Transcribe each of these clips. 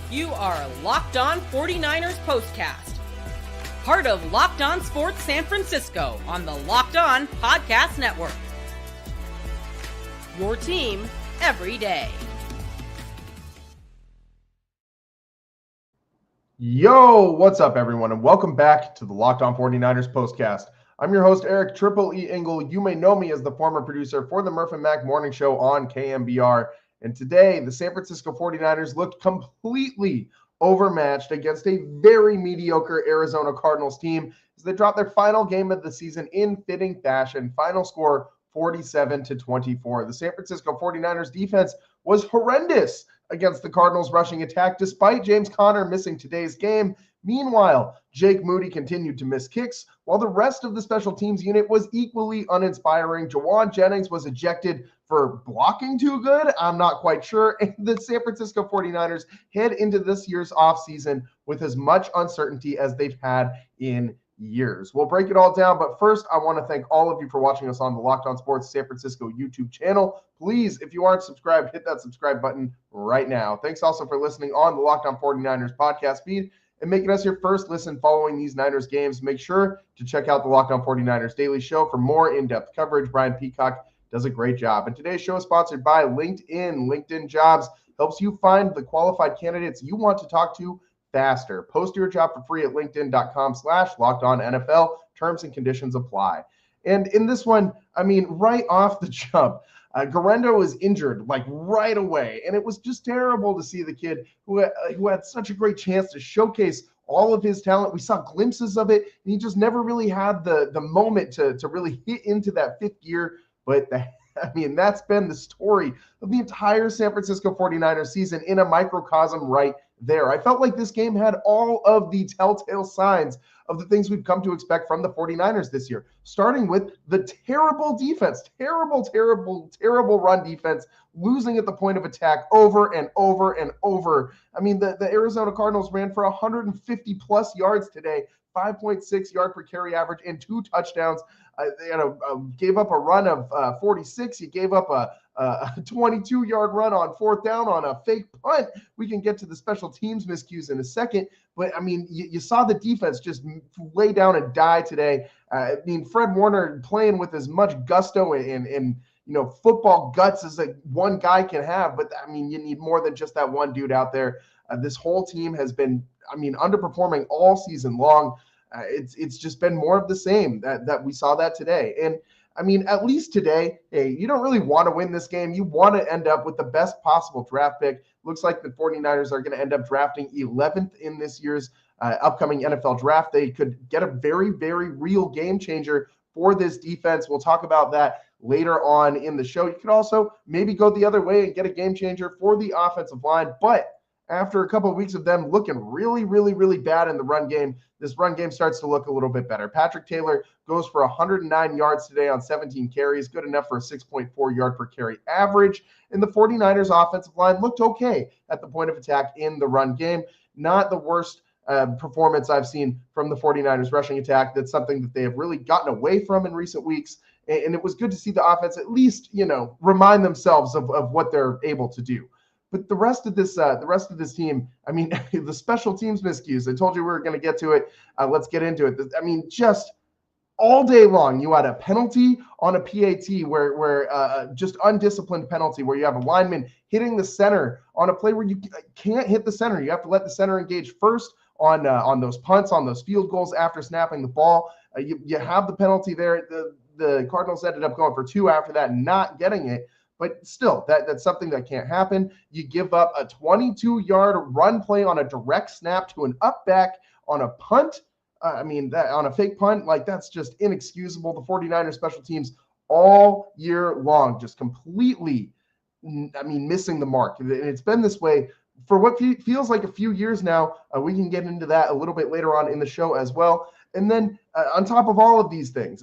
You are Locked On 49ers POSTCAST, part of Locked On Sports San Francisco on the Locked On Podcast Network. Your team every day. Yo, what's up, everyone, and welcome back to the Locked On 49ers POSTCAST. I'm your host, Eric Triple E Engel. You may know me as the former producer for the Murph and Mac Morning Show on KMBR. And today, the San Francisco 49ers looked completely overmatched against a very mediocre Arizona Cardinals team as they dropped their final game of the season in fitting fashion. Final score 47-24. The San Francisco 49ers defense was horrendous against the Cardinals rushing attack, despite James Conner missing today's game. Meanwhile, Jake Moody continued to miss kicks, while the rest of the special teams unit was equally uninspiring. Jauan Jennings was ejected for blocking too good. I'm not quite sure. And the San Francisco 49ers head into this year's offseason with as much uncertainty as they've had in years. We'll break it all down, but first, I want to thank all of you for watching us on the Locked On Sports San Francisco YouTube channel. Please, if you aren't subscribed, hit that subscribe button right now. Thanks also for listening on the Locked On 49ers podcast feed and making us your first listen following these Niners games. Make sure to check out the Locked On 49ers Daily Show for more in-depth coverage. Brian Peacock does a great job. And today's show is sponsored by LinkedIn. LinkedIn Jobs helps you find the qualified candidates you want to talk to faster. Post your job for free at linkedin.com/LockedOnNFL. Terms and conditions apply. And in this one, I mean, right off the jump, Guerrero was injured like right away. And it was just terrible to see the kid who had such a great chance to showcase all of his talent. We saw glimpses of it, and he just never really had the moment to really hit into that fifth gear. But that's been the story of the entire San Francisco 49ers season in a microcosm right there. I felt like this game had all of the telltale signs of the things we've come to expect from the 49ers this year, starting with the terrible defense, terrible run defense, losing at the point of attack over and over and over. I mean, the Arizona Cardinals ran for 150 plus yards today, 5.6 yard per carry average and 2 touchdowns. Gave up a run of 46. You gave up a 22-yard run on fourth down on a fake punt. We can get to the special teams miscues in a second. But, I mean, you saw the defense just lay down and die today. Fred Warner playing with as much gusto and football guts as one guy can have. But, I mean, you need more than just that one dude out there. This whole team has been, underperforming all season long. It's just been more of the same that we saw that today. And at least today, hey, you don't really want to win this game. You want to end up with the best possible draft pick. Looks like the 49ers are going to end up drafting 11th in this year's upcoming NFL draft. They could get a very, very real game changer for this defense. We'll talk about that later on in the show. You could also maybe go the other way and get a game changer for the offensive line. But after a couple of weeks of them looking really, really, really bad in the run game, this run game starts to look a little bit better. Patrick Taylor goes for 109 yards today on 17 carries, good enough for a 6.4 yard per carry average. And the 49ers offensive line looked okay at the point of attack in the run game. Not the worst performance I've seen from the 49ers rushing attack. That's something that they have really gotten away from in recent weeks. And it was good to see the offense at least, remind themselves of what they're able to do. But the rest of this team, the special teams miscues. I told you we were going to get to it. Let's get into it. Just all day long, you had a penalty on a PAT where just undisciplined penalty where you have a lineman hitting the center on a play where you can't hit the center. You have to let the center engage first on those punts, on those field goals after snapping the ball. You have the penalty there. The Cardinals ended up going for 2 after that, not getting it. But still, that's something that can't happen. You give up a 22-yard run play on a direct snap to an up back on a punt. On a fake punt, that's just inexcusable. The 49ers special teams all year long just completely, missing the mark. And it's been this way for what feels like a few years now. We can get into that a little bit later on in the show as well. And then on top of all of these things,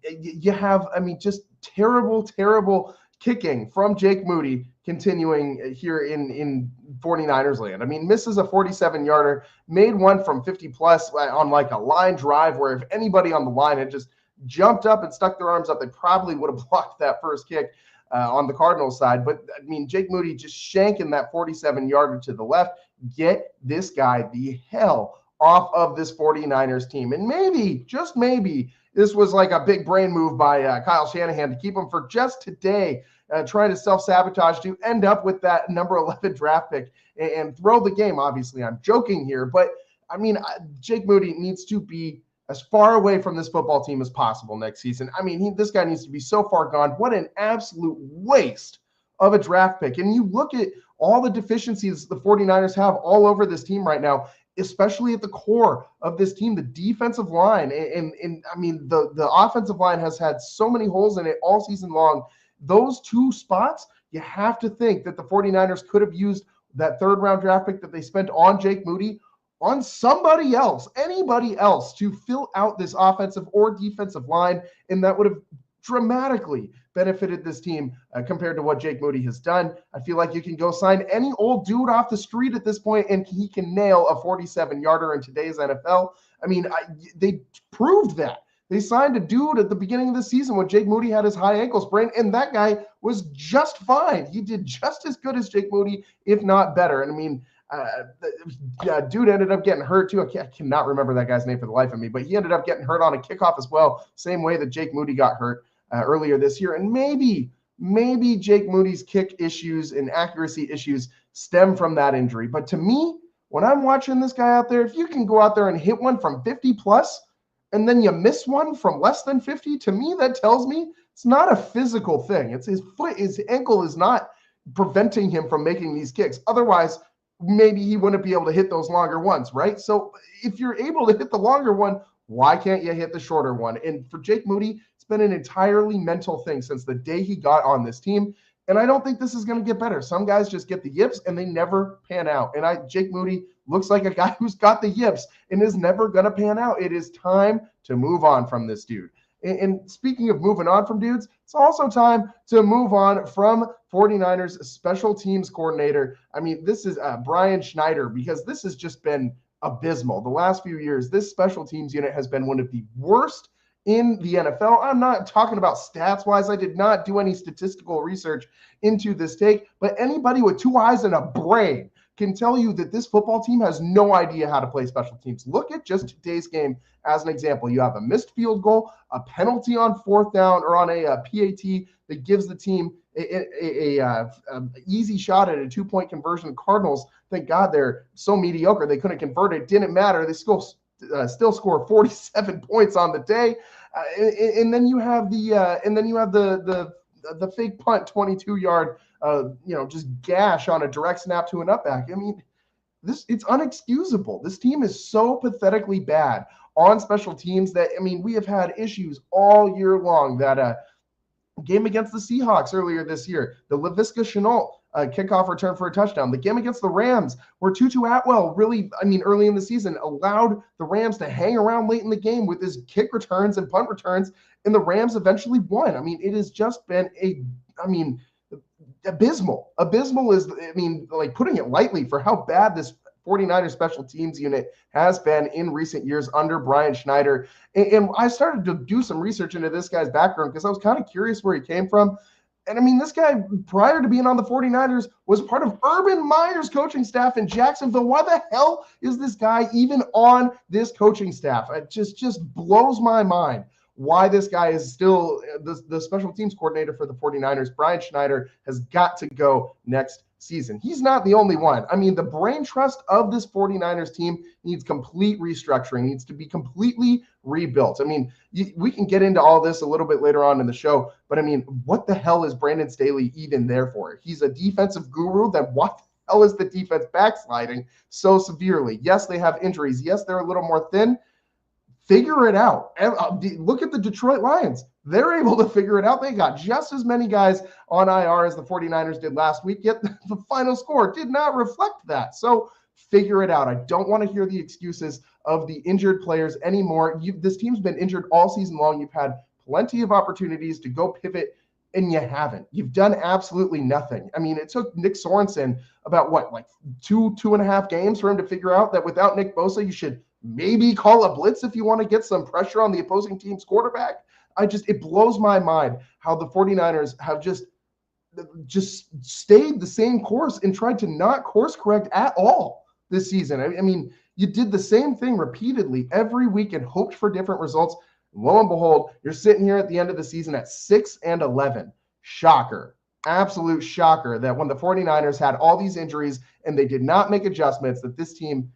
you have, just terrible kicking from Jake Moody continuing here in 49ers land. Misses a 47-yarder, made one from 50 plus on like a line drive where if anybody on the line had just jumped up and stuck their arms up, they probably would have blocked that first kick on the Cardinals side. But Jake Moody just shanking that 47-yarder to the left. get this guy the hell off of this 49ers team. And maybe, just maybe, this was like a big brain move by Kyle Shanahan to keep him for just today, trying to self-sabotage to end up with that number 11 draft pick and throw the game. Obviously, I'm joking here, but I mean, Jake Moody needs to be as far away from this football team as possible next season. I mean, this guy needs to be so far gone. What an absolute waste of a draft pick. And you look at all the deficiencies the 49ers have all over this team right now, especially at the core of this team, the defensive line. And I mean, the offensive line has had so many holes in it all season long. Those two spots, you have to think that the 49ers could have used that third-round draft pick that they spent on Jake Moody on somebody else, anybody else, to fill out this offensive or defensive line, and that would have dramatically benefited this team compared to what Jake Moody has done. I feel like you can go sign any old dude off the street at this point, and he can nail a 47-yarder in today's NFL. I mean, they proved that. They signed a dude at the beginning of the season when Jake Moody had his high ankle sprain, and that guy was just fine. He did just as good as Jake Moody, if not better. And I mean, dude ended up getting hurt too. I cannot remember that guy's name for the life of me, but he ended up getting hurt on a kickoff as well, same way that Jake Moody got hurt earlier this year. And maybe Jake Moody's kick issues and accuracy issues stem from that injury. But to me, when I'm watching this guy out there, if you can go out there and hit one from 50 plus, and then you miss one from less than 50, to me, that tells me it's not a physical thing. It's his foot, his ankle is not preventing him from making these kicks. Otherwise, maybe he wouldn't be able to hit those longer ones, right? So if you're able to hit the longer one, why can't you hit the shorter one? And for Jake Moody, it's been an entirely mental thing since the day he got on this team. And I don't think this is going to get better. Some guys just get the yips and they never pan out. And Jake Moody looks like a guy who's got the yips and is never going to pan out. It is time to move on from this dude. And speaking of moving on from dudes, it's also time to move on from 49ers special teams coordinator. I mean, this is Brian Schneider, because this has just been abysmal. The last few years, this special teams unit has been one of the worst in the NFL. I'm not talking about stats-wise. I did not do any statistical research into this take, but anybody with two eyes and a brain can tell you that this football team has no idea how to play special teams. Look at just today's game as an example. You have a missed field goal, a penalty on fourth down or on a PAT that gives the team a easy shot at a 2-point conversion. Cardinals, thank God they're so mediocre they couldn't convert it. Didn't matter. They still score 47 points on the day. And then you have the fake punt 22-yard just gash on a direct snap to an upback. I mean, it's unexcusable. This team is so pathetically bad on special teams that, I mean, we have had issues all year long. That game against the Seahawks earlier this year, the Laviska Shenault kickoff return for a touchdown. The game against the Rams, where Tutu Atwell really, early in the season, allowed the Rams to hang around late in the game with his kick returns and punt returns, and the Rams eventually won. I mean, it has just been abysmal. Abysmal is, like, putting it lightly for how bad this 49ers special teams unit has been in recent years under Brian Schneider. And I started to do some research into this guy's background because I was kind of curious where he came from. And this guy, prior to being on the 49ers, was part of Urban Meyer's coaching staff in Jacksonville. Why the hell is this guy even on this coaching staff? It just blows my mind why this guy is still the special teams coordinator for the 49ers. Brian Schneider has got to go next season. He's not the only one. The brain trust of this 49ers team needs complete restructuring, needs to be completely rebuilt. We can get into all this a little bit later on in the show, but what the hell is Brandon Staley even there for? He's a defensive guru. Then what the hell is the defense backsliding so severely? Yes, they have injuries. Yes, they're a little more thin. Figure it out. Look at the Detroit Lions. They're able to figure it out. They got just as many guys on IR as the 49ers did last week, yet the final score did not reflect that. So figure it out. I don't want to hear the excuses of the injured players anymore. This team's been injured all season long. You've had plenty of opportunities to go pivot, and you haven't. You've done absolutely nothing. It took Nick Sorensen about two and a half games for him to figure out that without Nick Bosa, you should maybe call a blitz if you want to get some pressure on the opposing team's quarterback. It blows my mind how the 49ers have just stayed the same course and tried to not course correct at all. this season. I mean, you did the same thing repeatedly every week and hoped for different results. Lo and behold, you're sitting here at the end of the season at 6-11. Shocker. Absolute shocker that when the 49ers had all these injuries and they did not make adjustments, that this team,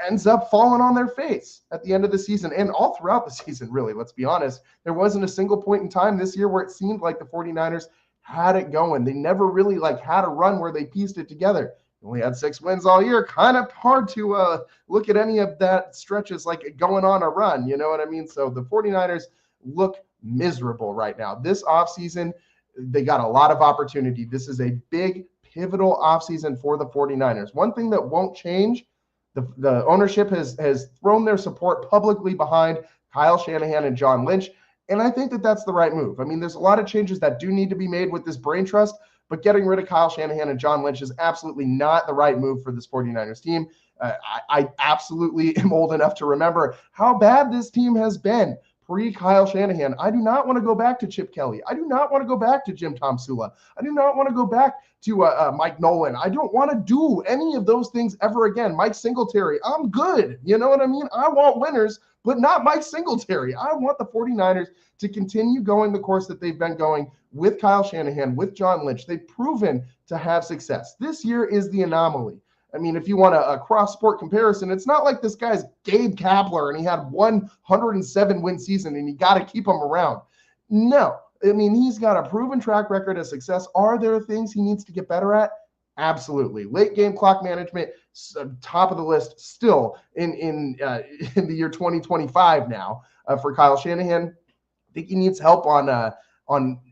ends up falling on their face at the end of the season and all throughout the season, really. Let's be honest. There wasn't a single point in time this year where it seemed like the 49ers had it going. They never really had a run where they pieced it together. Only had 6 wins all year. Kind of hard to look at any of that stretches like going on a run. You know what I mean? So the 49ers look miserable right now. This offseason, they got a lot of opportunity. This is a big, pivotal offseason for the 49ers. One thing that won't change, the ownership has thrown their support publicly behind Kyle Shanahan and John Lynch. And I think that that's the right move. I mean, there's a lot of changes that do need to be made with this brain trust, but getting rid of Kyle Shanahan and John Lynch is absolutely not the right move for this 49ers team. I absolutely am old enough to remember how bad this team has been pre-Kyle Shanahan. I do not want to go back to Chip Kelly. I do not want to go back to Jim Tomsula. I do not want to go back to Mike Nolan. I don't want to do any of those things ever again. Mike Singletary, I'm good. You know what I mean? I want winners, but not Mike Singletary. I want the 49ers to continue going the course that they've been going with Kyle Shanahan, with John Lynch. They've proven to have success. This year is the anomaly. I mean, if you want a cross-sport comparison, it's not like this guy's Gabe Kapler and he had 107-win season and you got to keep him around. No. I mean, he's got a proven track record of success. Are there things he needs to get better at? Absolutely. Late game clock management, top of the list still in the year 2025 now for Kyle Shanahan. I think he needs help on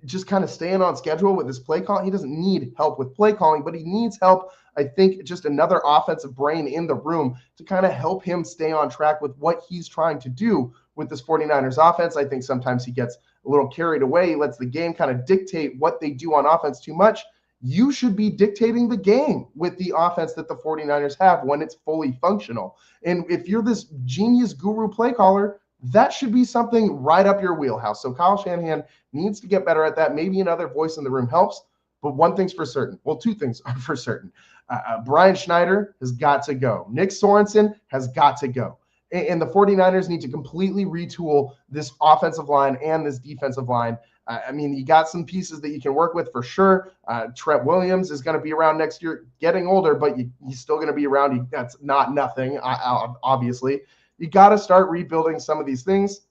just kind of staying on schedule with his play calling. He doesn't need help with play calling, but he needs help, I think, just another offensive brain in the room to kind of help him stay on track with what he's trying to do with this 49ers offense. I think sometimes he gets a little carried away. He lets the game kind of dictate what they do on offense too much. You should be dictating the game with the offense that the 49ers have when it's fully functional. And if you're this genius guru play caller, that should be something right up your wheelhouse. So Kyle Shanahan needs to get better at that. Maybe another voice in the room helps, but one thing's for certain. Well, two things are for certain. Brian Schneider has got to go. Nick Sorensen has got to go. And the 49ers need to completely retool this offensive line and this defensive line. I mean, you got some pieces that you can work with for sure. Trent Williams is going to be around next year, getting older, but he's still going to be around. That's not nothing, obviously. You got to start rebuilding some of these things,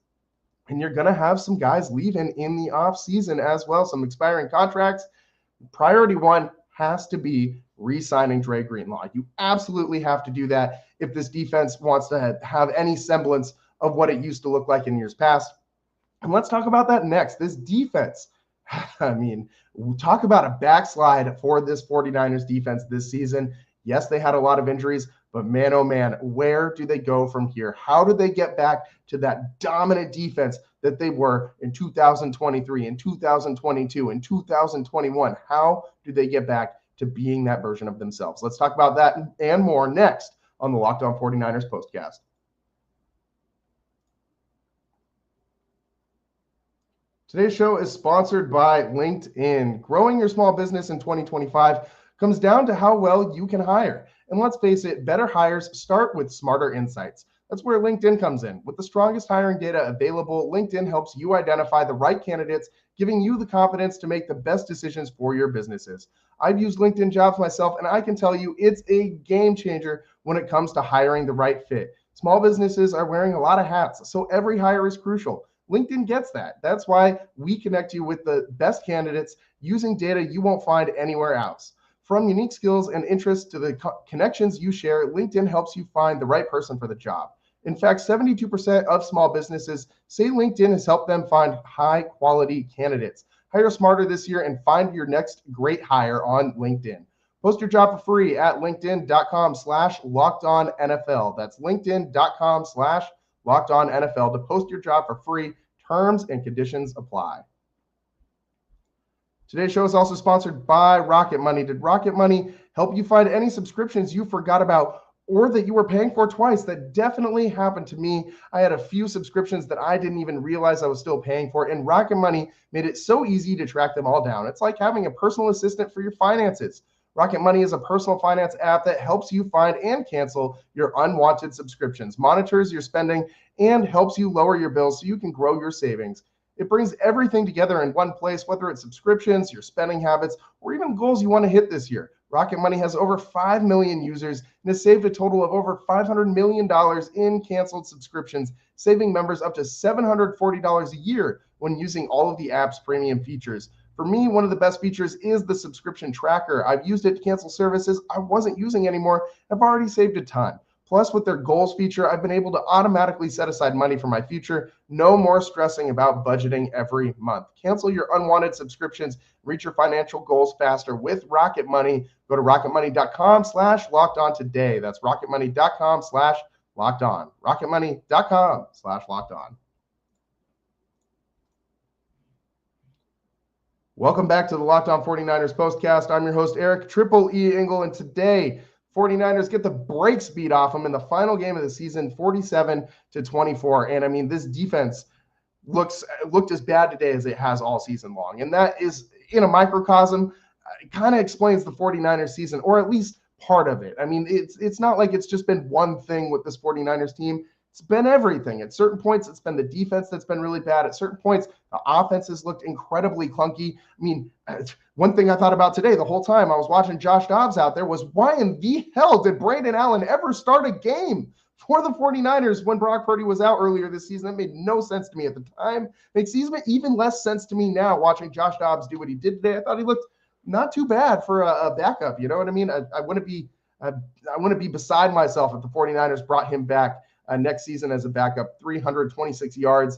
and you're going to have some guys leaving in the offseason as well, some expiring contracts. Priority one has to be re-signing Dre Greenlaw. You absolutely have to do that if this defense wants to have any semblance of what it used to look like in years past. And let's talk about that next. This defense, I mean, we'll talk about a backslide for this 49ers defense this season. Yes, they had a lot of injuries, but man, oh man, where do they go from here? How do they get back to that dominant defense that they were in 2023, in 2022, in 2021? How do they get back to being that version of themselves? Let's talk about that and more next on the Locked On 49ers Postcast. Today's show is sponsored by LinkedIn. Growing your small business in 2025 comes down to how well you can hire. And let's face it, better hires start with smarter insights. That's where LinkedIn comes in. With the strongest hiring data available, LinkedIn helps you identify the right candidates, giving you the confidence to make the best decisions for your businesses. I've used LinkedIn Jobs myself, and I can tell you it's a game changer when it comes to hiring the right fit. Small businesses are wearing a lot of hats, so every hire is crucial. LinkedIn gets that. That's why we connect you with the best candidates using data you won't find anywhere else. From unique skills and interests to the connections you share, LinkedIn helps you find the right person for the job. In fact, 72% of small businesses say LinkedIn has helped them find high-quality candidates. Hire smarter this year and find your next great hire on LinkedIn. Post your job for free at linkedin.com/lockedonnfl. That's linkedin.com/lockedonnfl to post your job for free. Terms and conditions apply. Today's show is also sponsored by Rocket Money. Did Rocket Money help you find any subscriptions you forgot about or that you were paying for twice? That definitely happened to me. I had a few subscriptions that I didn't even realize I was still paying for, and Rocket Money made it so easy to track them all down. It's like having a personal assistant for your finances. Rocket Money is a personal finance app that helps you find and cancel your unwanted subscriptions, monitors your spending, and helps you lower your bills so you can grow your savings. It brings everything together in one place, whether it's subscriptions, your spending habits, or even goals you want to hit this year. Rocket Money has over 5 million users and has saved a total of over $500 million in canceled subscriptions, saving members up to $740 a year when using all of the app's premium features. For me, one of the best features is the subscription tracker. I've used it to cancel services I wasn't using anymore. I've already saved a ton. Plus, with their goals feature, I've been able to automatically set aside money for my future. No more stressing about budgeting every month. Cancel your unwanted subscriptions, reach your financial goals faster with Rocket Money. Go to rocketmoney.com/lockedon today. That's rocketmoney.com/lockedon. rocketmoney.com/lockedon. Welcome back to the Locked On 49ers postcast. I'm your host, Eric Triple E Engel, and today 49ers get the brakes beat off them in the final game of the season, 47-24. And I mean, this defense looked as bad today as it has all season long. And that is, in a microcosm, it kind of explains the 49ers season, or at least part of it. I mean, it's not like it's just been one thing with this 49ers team. It's been everything. At certain points, it's been the defense that's been really bad. At certain points, the offense has looked incredibly clunky. I mean, one thing I thought about today, the whole time I was watching Josh Dobbs out there, was why in the hell did Brandon Allen ever start a game for the 49ers when Brock Purdy was out earlier this season? That made no sense to me at the time. Makes even less sense to me now watching Josh Dobbs do what he did today. I thought he looked not too bad for a backup. You know what I mean? I wouldn't be beside myself if the 49ers brought him back next season as a backup. 326 yards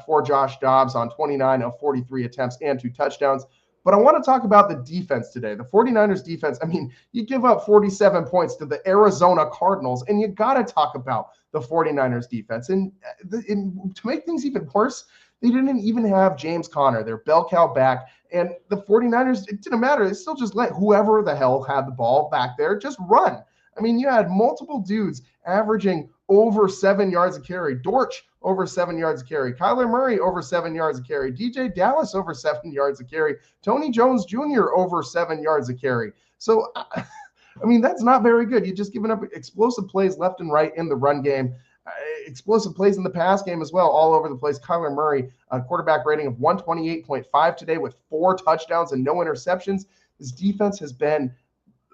for Josh Dobbs on 29 of 43 attempts and 2 touchdowns. But I want to talk about the defense today. The 49ers defense, I mean, you give up 47 points to the Arizona Cardinals, and you got to talk about the 49ers defense. And to make things even worse, they didn't even have James Conner, their bell cow back. And the 49ers, it didn't matter. They still just let whoever the hell had the ball back there just run. I mean, you had multiple dudes averaging over 7 yards a carry. Dortch over 7 yards a carry. Kyler Murray over 7 yards a carry. DJ Dallas over 7 yards a carry. Tony Jones Jr. over 7 yards a carry. So, I mean, that's not very good. You're just giving up explosive plays left and right in the run game. Explosive plays in the pass game as well, all over the place. Kyler Murray, a quarterback rating of 128.5 today with 4 touchdowns and no interceptions. His defense has been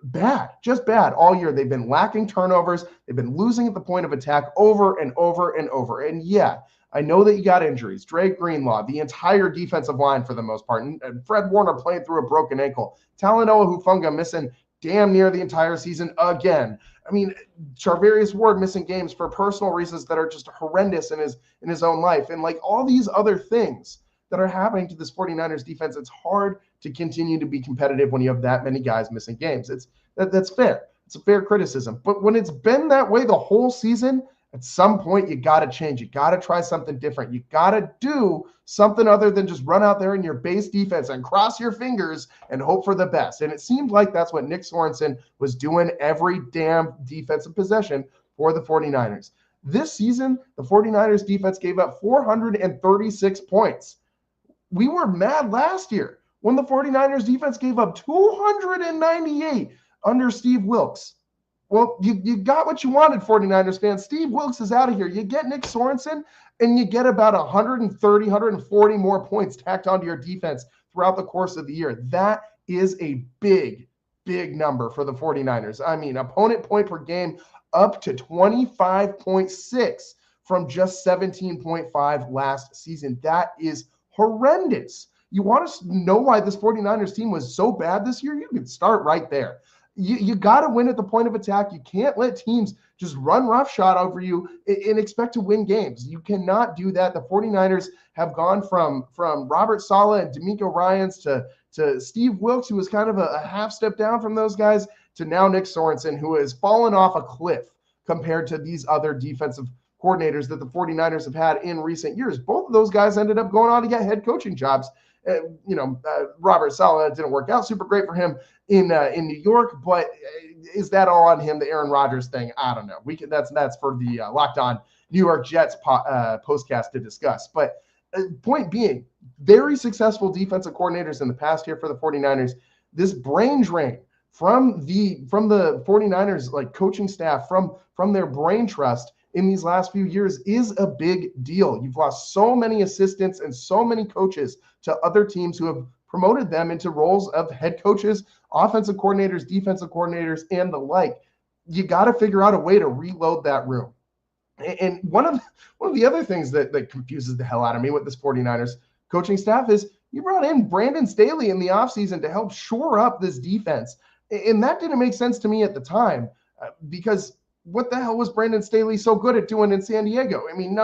bad, just bad all year. They've been lacking turnovers. They've been losing at the point of attack over and over and over. And yeah, I know that you got injuries. Drake Greenlaw, the entire defensive line for the most part, and Fred Warner playing through a broken ankle. Talanoa Hufanga missing damn near the entire season again. I mean, Charvarius Ward missing games for personal reasons that are just horrendous in his own life. And like all these other things that are happening to this 49ers defense, it's hard to continue to be competitive when you have that many guys missing games. That's fair. It's a fair criticism. But when it's been that way the whole season, at some point you got to change. You got to try something different. You got to do something other than just run out there in your base defense and cross your fingers and hope for the best. And it seemed like that's what Nick Sorensen was doing every damn defensive possession for the 49ers. This season, the 49ers defense gave up 436 points. We were mad last year when the 49ers defense gave up 298 under Steve Wilks. Well, you got what you wanted, 49ers fans. Steve Wilks is out of here. You get Nick Sorensen, and you get about 130, 140 more points tacked onto your defense throughout the course of the year. That is a big, big number for the 49ers. I mean, opponent point per game up to 25.6 from just 17.5 last season. That is horrendous. You want to know why this 49ers team was so bad this year? You can start right there. You got to win at the point of attack. You can't let teams just run roughshod over you and expect to win games. You cannot do that. The 49ers have gone from Robert Saleh and DeMeco Ryans to Steve Wilks, who was kind of a half step down from those guys, to now Nick Sorensen, who has fallen off a cliff compared to these other defensive coordinators that the 49ers have had in recent years. Both of those guys ended up going on to get head coaching jobs. Robert Saleh didn't work out super great for him in New York, but is that all on him? The Aaron Rodgers thing, I don't know. That's for the Locked On New York Jets postcast to discuss. But point being, very successful defensive coordinators in the past here for the 49ers. This brain drain from the 49ers like coaching staff, from their brain trust in these last few years is a big deal. You've lost so many assistants and so many coaches to other teams who have promoted them into roles of head coaches, offensive coordinators, defensive coordinators, and the like. You got to figure out a way to reload that room. And one of the other things that confuses the hell out of me with this 49ers coaching staff is you brought in Brandon Staley in the offseason to help shore up this defense. And that didn't make sense to me at the time because what the hell was Brandon Staley so good at doing in San Diego? I mean,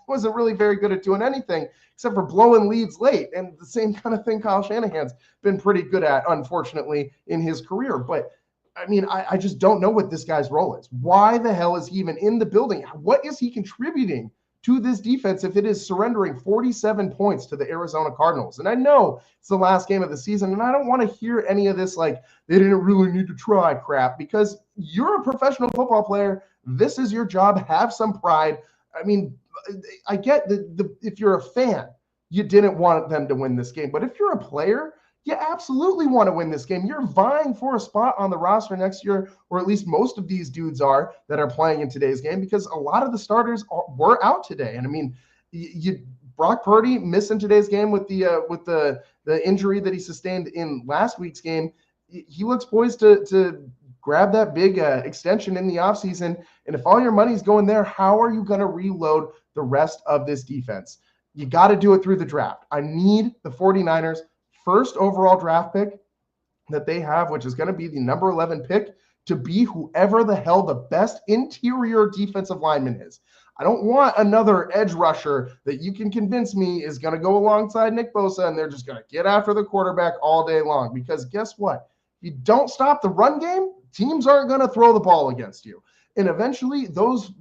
wasn't really very good at doing anything except for blowing leads late. And the same kind of thing Kyle Shanahan's been pretty good at, unfortunately, in his career. But I mean, I just don't know what this guy's role is. Why the hell is he even in the building? What is he contributing to this defense if it is surrendering 47 points to the Arizona Cardinals? And I know it's the last game of the season, and I don't want to hear any of this like they didn't really need to try crap, because you're a professional football player. This is your job. Have some pride. I mean, I get that if you're a fan, you didn't want them to win this game. But if you're a player, you absolutely want to win this game. You're vying for a spot on the roster next year, or at least most of these dudes are that are playing in today's game, because a lot of the starters were out today. And I mean, Brock Purdy missing today's game with the injury that he sustained in last week's game. He looks poised to grab that big extension in the offseason. And if all your money's going there, how are you going to reload the rest of this defense? You got to do it through the draft. I need the 49ers first overall draft pick that they have, which is going to be the number 11 pick, to be whoever the hell the best interior defensive lineman is. I don't want another edge rusher that you can convince me is going to go alongside Nick Bosa and they're just going to get after the quarterback all day long, because guess what? If you don't stop the run game, teams aren't going to throw the ball against you. And eventually those,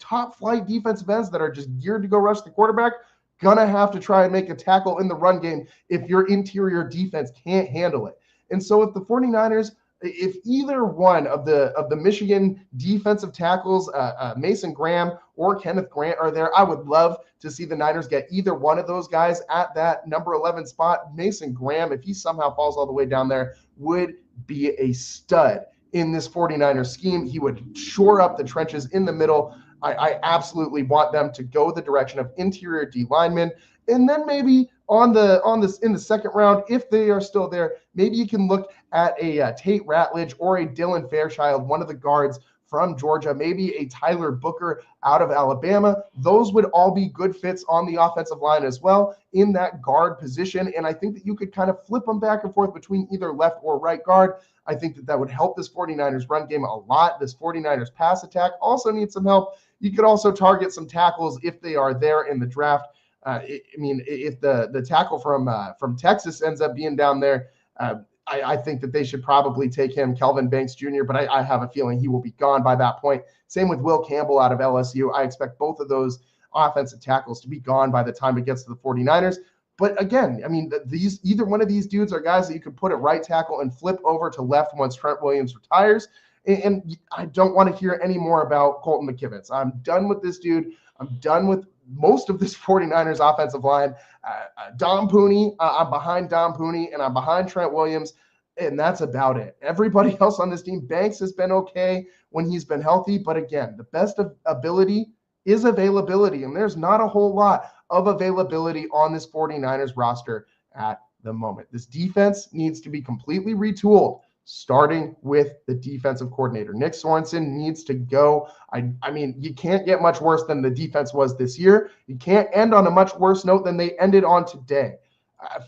top flight defensive ends that are just geared to go rush the quarterback gonna have to try and make a tackle in the run game if your interior defense can't handle it. And so if the 49ers, if either one of the Michigan defensive tackles, Mason Graham or Kenneth Grant are there, I would love to see the Niners get either one of those guys at that number 11 spot. Mason Graham, if he somehow falls all the way down there, would be a stud in this 49ers scheme. He would shore up the trenches in the middle. I absolutely want them to go the direction of interior D linemen. And then maybe in the second round, if they are still there, maybe you can look at a Tate Ratledge or a Dylan Fairchild, one of the guards from Georgia, maybe a Tyler Booker out of Alabama. Those would all be good fits on the offensive line as well in that guard position. And I think that you could kind of flip them back and forth between either left or right guard. I think that would help this 49ers run game a lot. This 49ers pass attack also needs some help. You could also target some tackles if they are there in the draft. If the tackle from Texas ends up being down there, I think that they should probably take him, Kelvin Banks Jr., but I have a feeling he will be gone by that point. Same with Will Campbell out of LSU. I expect both of those offensive tackles to be gone by the time it gets to the 49ers. But again, either one of these dudes are guys that you could put at right tackle and flip over to left once Trent Williams retires. And I don't want to hear any more about Colton McKivitz. I'm done with this dude. I'm done with most of this 49ers offensive line. Dom Pooney, I'm behind Dom Pooney, and I'm behind Trent Williams, and that's about it. Everybody else on this team, Banks has been okay when he's been healthy, but again, the best of ability is availability, and there's not a whole lot of availability on this 49ers roster at the moment. This defense needs to be completely retooled, starting with the defensive coordinator. Nick Sorensen needs to go. I mean, you can't get much worse than the defense was this year. You can't end on a much worse note than they ended on today.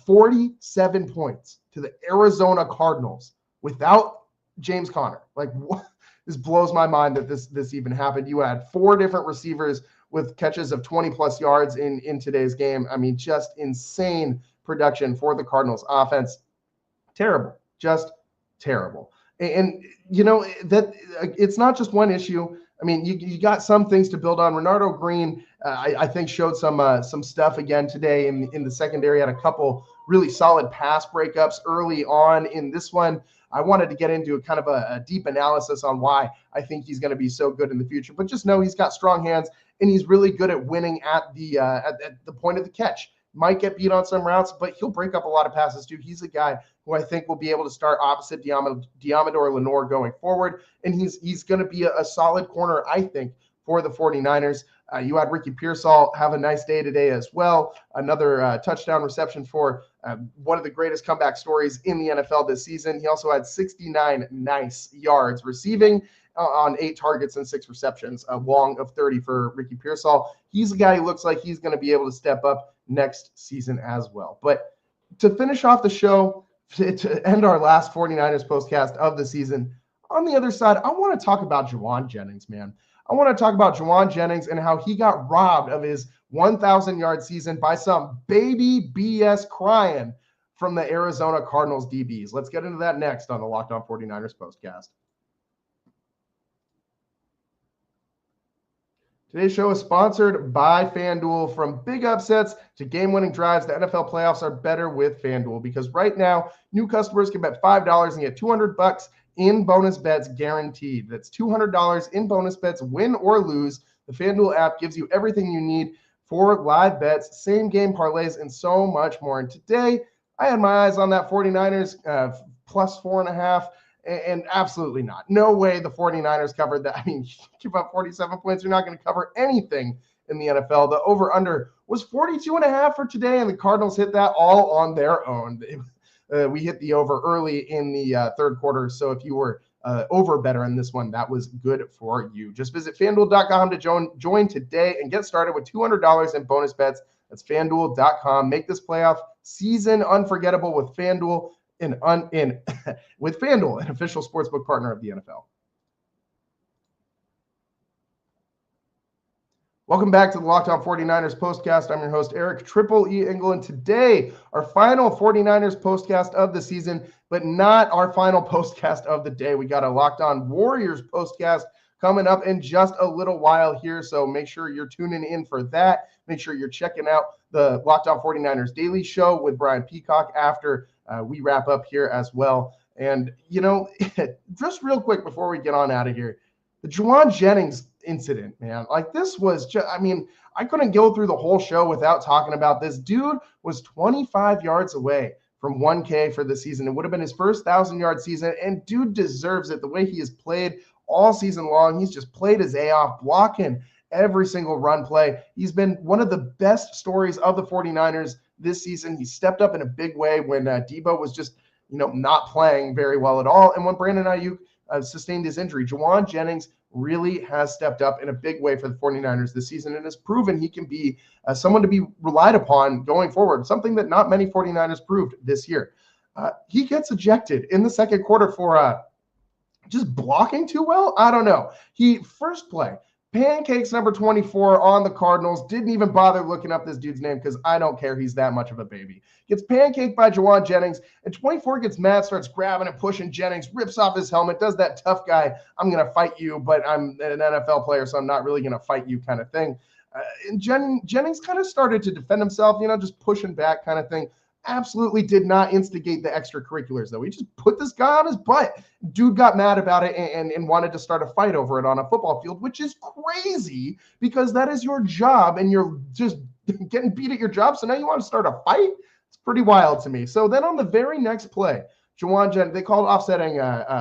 47 points to the Arizona Cardinals without James Conner. Like, what? This blows my mind that this even happened. You had 4 different receivers with catches of 20-plus yards in today's game. I mean, just insane production for the Cardinals offense. Terrible. Just terrible. And that it's not just one issue. I mean, you got some things to build on. Renardo Green, I think, showed some stuff again today in the secondary. Had a couple really solid pass breakups early on in this one. I wanted to get into a kind of a deep analysis on why I think he's going to be so good in the future. But just know he's got strong hands, and he's really good at winning at the point of the catch. might get beat on some routes, but he'll break up a lot of passes too. He's a guy who I think will be able to start opposite Diamador Lenore going forward, and he's going to be a solid corner, I think, for the 49ers. You had Ricky Pearsall have a nice day today as well. Another touchdown reception for one of the greatest comeback stories in the NFL this season. He also had 69 nice yards receiving on 8 targets and 6 receptions, a long of 30 for Ricky Pearsall. He's a guy who looks like he's going to be able to step up next season as well. But to finish off the show, to end our last 49ers postcast of the season, on the other side, I want to talk about Jauan Jennings, man. I want to talk about Jauan Jennings and how he got robbed of his 1,000-yard season by some baby BS crying from the Arizona Cardinals DBs. Let's get into that next on the Locked On 49ers postcast. Today's show is sponsored by FanDuel. From big upsets to game-winning drives, the NFL playoffs are better with FanDuel because right now, new customers can bet $5 and get $200 in bonus bets guaranteed. That's $200 in bonus bets, win or lose. The FanDuel app gives you everything you need for live bets, same game parlays, and so much more. And today, I had my eyes on that 49ers plus 4.5. And absolutely not. No way the 49ers covered that. I mean, you give up 47 points, you're not going to cover anything in the NFL. The over-under was 42.5 for today, and the Cardinals hit that all on their own. We hit the over early in the third quarter, so if you were over better in this one, that was good for you. Just visit FanDuel.com to join today and get started with $200 in bonus bets. That's FanDuel.com. Make this playoff season unforgettable with FanDuel. With FanDuel, an official sportsbook partner of the NFL. Welcome back to the Locked On 49ers postcast. I'm your host, Eric Triple E. Engel, and today, our final 49ers postcast of the season, but not our final postcast of the day. We got a Locked On Warriors postcast coming up in just a little while here, so make sure you're tuning in for that. Make sure you're checking out the Locked On 49ers Daily Show with Brian Peacock after we wrap up here as well. And, you know, just real quick before we get on out of here, the Jauan Jennings incident, man, like this was just, I mean, I couldn't go through the whole show without talking about this. Dude was 25 yards away from 1K for the season. It would have been his first 1,000-yard season, and dude deserves it. The way he has played all season long, he's just played his A off, blocking every single run play. He's been one of the best stories of the 49ers this season. He stepped up in a big way when Debo was just, not playing very well at all. And when Brandon Ayuk sustained his injury, Jauan Jennings really has stepped up in a big way for the 49ers this season and has proven he can be someone to be relied upon going forward, something that not many 49ers proved this year. He gets ejected in the second quarter for just blocking too well. I don't know. First play, pancakes number 24 on the Cardinals. Didn't even bother looking up this dude's name because I don't care. He's that much of a baby. Gets pancaked by Jauan Jennings, and 24 gets mad, starts grabbing and pushing Jennings, rips off his helmet, does that tough guy, I'm going to fight you, but I'm an NFL player, so I'm not really going to fight you kind of thing. And Jennings kind of started to defend himself, just pushing back kind of thing. Absolutely did not instigate the extracurriculars, though. He just put this guy on his butt. Dude got mad about it and wanted to start a fight over it on a football field, which is crazy because that is your job and you're just getting beat at your job. So now you want to start a fight? It's pretty wild to me. So then on the very next play, Jauan Jennings, they called offsetting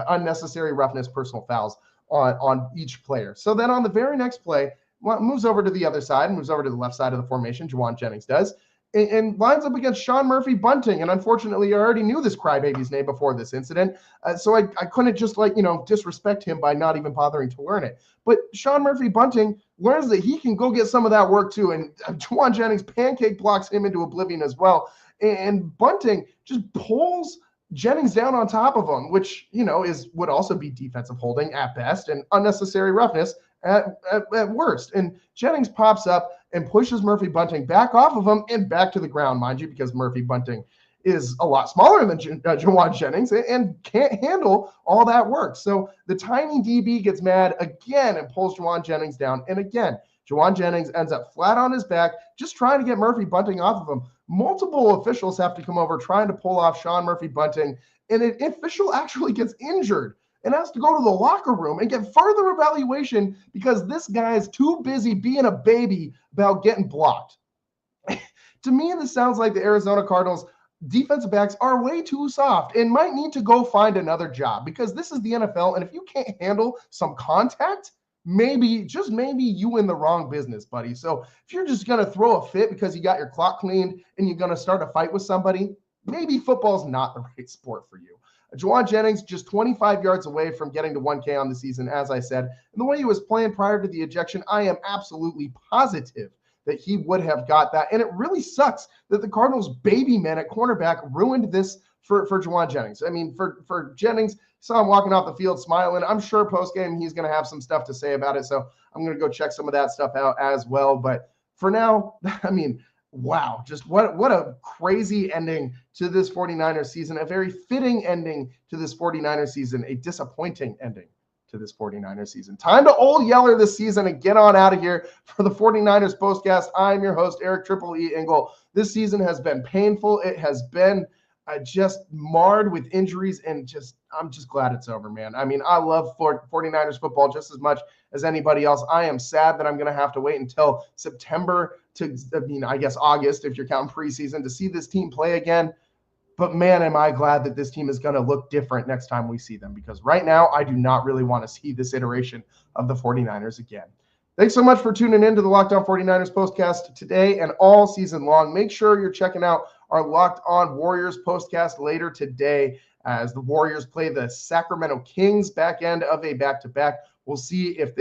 unnecessary roughness personal fouls on each player. So then on the very next play, moves over to the other side, moves over to the left side of the formation, Jauan Jennings does, and lines up against Sean Murphy-Bunting. And unfortunately, I already knew this crybaby's name before this incident, so I couldn't just disrespect him by not even bothering to learn it. But Sean Murphy-Bunting learns that he can go get some of that work too, and Jauan Jennings pancake blocks him into oblivion as well. And Bunting just pulls Jennings down on top of him, which, would also be defensive holding at best and unnecessary roughness at worst. And Jennings pops up and pushes Murphy-Bunting back off of him and back to the ground, mind you, because Murphy-Bunting is a lot smaller than Jauan Jennings and can't handle all that work. So the tiny DB gets mad again and pulls Jauan Jennings down. And again, Jauan Jennings ends up flat on his back, just trying to get Murphy-Bunting off of him. Multiple officials have to come over trying to pull off Sean Murphy-Bunting, and an official actually gets injured and has to go to the locker room and get further evaluation because this guy is too busy being a baby about getting blocked. To me, this sounds like the Arizona Cardinals defensive backs are way too soft and might need to go find another job, because this is the NFL. And if you can't handle some contact, maybe, just maybe, you in the wrong business, buddy. So if you're just going to throw a fit because you got your clock cleaned and you're going to start a fight with somebody, maybe football's not the right sport for you. Jauan Jennings just 25 yards away from getting to 1K on the season, as I said. And the way he was playing prior to the ejection, I am absolutely positive that he would have got that. And it really sucks that the Cardinals' baby man at cornerback ruined this for Jauan Jennings. I mean, for Jennings, saw him walking off the field smiling. I'm sure post-game he's going to have some stuff to say about it, so I'm going to go check some of that stuff out as well. But for now, I mean, wow, just what a crazy ending to this 49ers season, a very fitting ending to this 49ers season, a disappointing ending to this 49ers season. Time to old Yeller this season and get on out of here. For the 49ers postcast, I'm your host, Eric Triple E Engel. This season has been painful. It has been just marred with injuries, and I'm just glad it's over, man. I mean, I love 49ers football just as much as anybody else. I am sad that I'm going to have to wait until September to, I guess August, if you're counting preseason, to see this team play again. But man, am I glad that this team is going to look different next time we see them, because right now I do not really want to see this iteration of the 49ers again. Thanks so much for tuning in to the Locked On 49ers postcast today and all season long. Make sure you're checking out our Locked On Warriors postcast later today as the Warriors play the Sacramento Kings back end of a back-to-back. We'll see if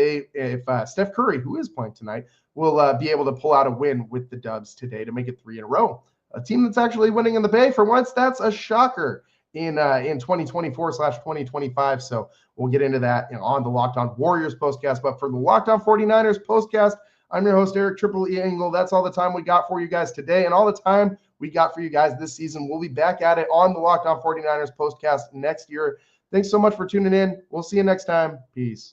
Steph Curry, who is playing tonight, will be able to pull out a win with the Dubs today to make it 3 in a row. A team that's actually winning in the Bay for once, that's a shocker in 2024/2025. So we'll get into that on the Locked On Warriors postcast. But for the Locked On 49ers postcast, I'm your host, Eric Triple E Engel. That's all the time we got for you guys today, and all the time we got for you guys this season. We'll be back at it on the Locked On 49ers postcast next year. Thanks so much for tuning in. We'll see you next time. Peace.